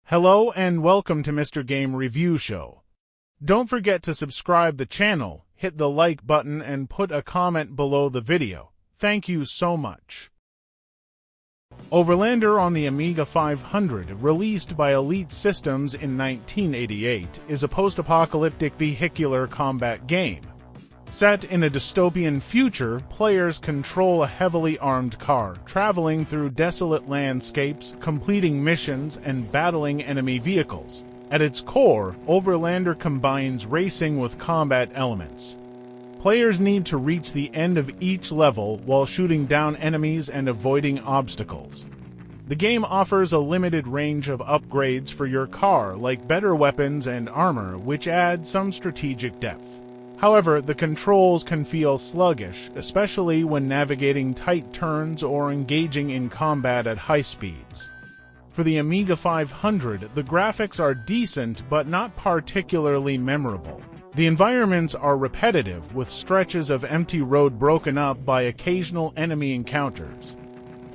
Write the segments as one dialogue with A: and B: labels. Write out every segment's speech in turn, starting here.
A: Hello and welcome to Mr. Game Review Show. Don't forget to subscribe the channel, hit the like button and put a comment below the video. Thank you so much. Ovelander on the Amiga 500, released by Elite Systems in 1988, is a post-apocalyptic vehicular combat game. Set in a dystopian future, players control a heavily armed car, traveling through desolate landscapes, completing missions, and battling enemy vehicles. At its core, Ovelander combines racing with combat elements. Players need to reach the end of each level while shooting down enemies and avoiding obstacles. The game offers a limited range of upgrades for your car, like better weapons and armor, which add some strategic depth. However, the controls can feel sluggish, especially when navigating tight turns or engaging in combat at high speeds. For the Amiga 500, the graphics are decent but not particularly memorable. The environments are repetitive, with stretches of empty road broken up by occasional enemy encounters.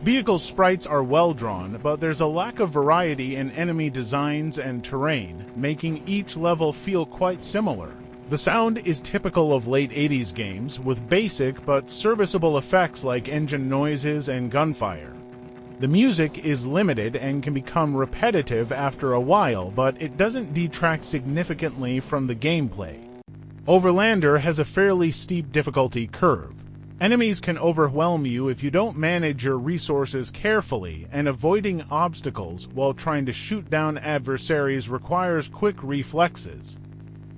A: Vehicle sprites are well drawn, but there's a lack of variety in enemy designs and terrain, making each level feel quite similar. The sound is typical of late 80s games, with basic but serviceable effects like engine noises and gunfire. The music is limited and can become repetitive after a while, but it doesn't detract significantly from the gameplay. Ovelander has a fairly steep difficulty curve. Enemies can overwhelm you if you don't manage your resources carefully, and avoiding obstacles while trying to shoot down adversaries requires quick reflexes.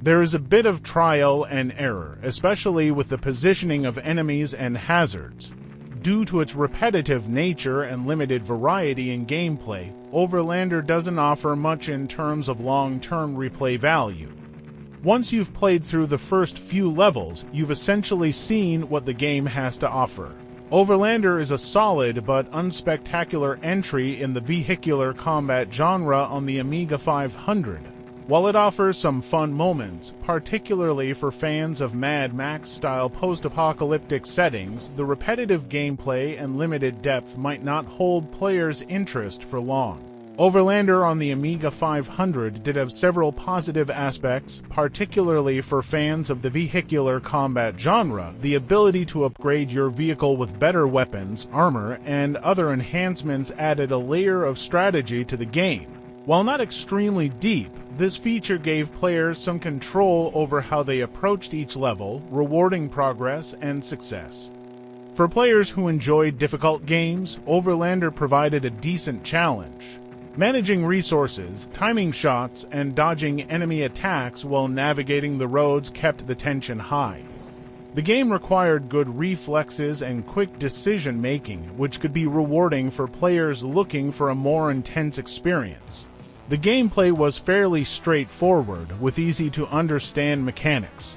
A: There is a bit of trial and error, especially with the positioning of enemies and hazards. Due to its repetitive nature and limited variety in gameplay, Ovelander doesn't offer much in terms of long-term replay value. Once you've played through the first few levels, you've essentially seen what the game has to offer. Ovelander is a solid but unspectacular entry in the vehicular combat genre on the Amiga 500. While it offers some fun moments, particularly for fans of Mad Max-style post-apocalyptic settings, the repetitive gameplay and limited depth might not hold players' interest for long. Ovelander on the Amiga 500 did have several positive aspects, particularly for fans of the vehicular combat genre. The ability to upgrade your vehicle with better weapons, armor, and other enhancements added a layer of strategy to the game. While not extremely deep, this feature gave players some control over how they approached each level, rewarding progress and success. For players who enjoyed difficult games, Ovelander provided a decent challenge. Managing resources, timing shots, and dodging enemy attacks while navigating the roads kept the tension high. The game required good reflexes and quick decision-making, which could be rewarding for players looking for a more intense experience. The gameplay was fairly straightforward, with easy-to-understand mechanics.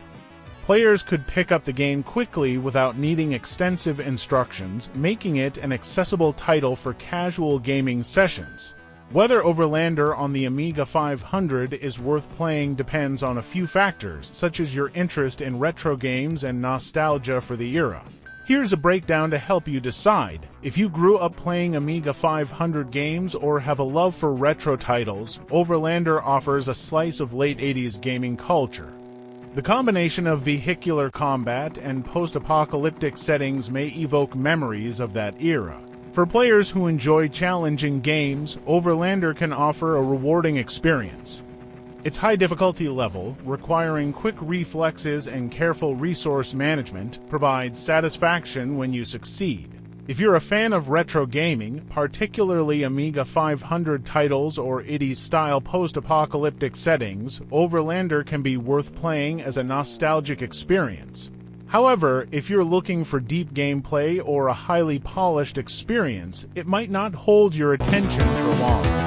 A: Players could pick up the game quickly without needing extensive instructions, making it an accessible title for casual gaming sessions. Whether Ovelander on the Amiga 500 is worth playing depends on a few factors, such as your interest in retro games and nostalgia for the era. Here's a breakdown to help you decide. If you grew up playing Amiga 500 games or have a love for retro titles, Ovelander offers a slice of late 80s gaming culture. The combination of vehicular combat and post-apocalyptic settings may evoke memories of that era. For players who enjoy challenging games, Ovelander can offer a rewarding experience. Its high difficulty level, requiring quick reflexes and careful resource management, provides satisfaction when you succeed. If you're a fan of retro gaming, particularly Amiga 500 titles or 80s-style post-apocalyptic settings, Ovelander can be worth playing as a nostalgic experience. However, if you're looking for deep gameplay or a highly polished experience, it might not hold your attention for long.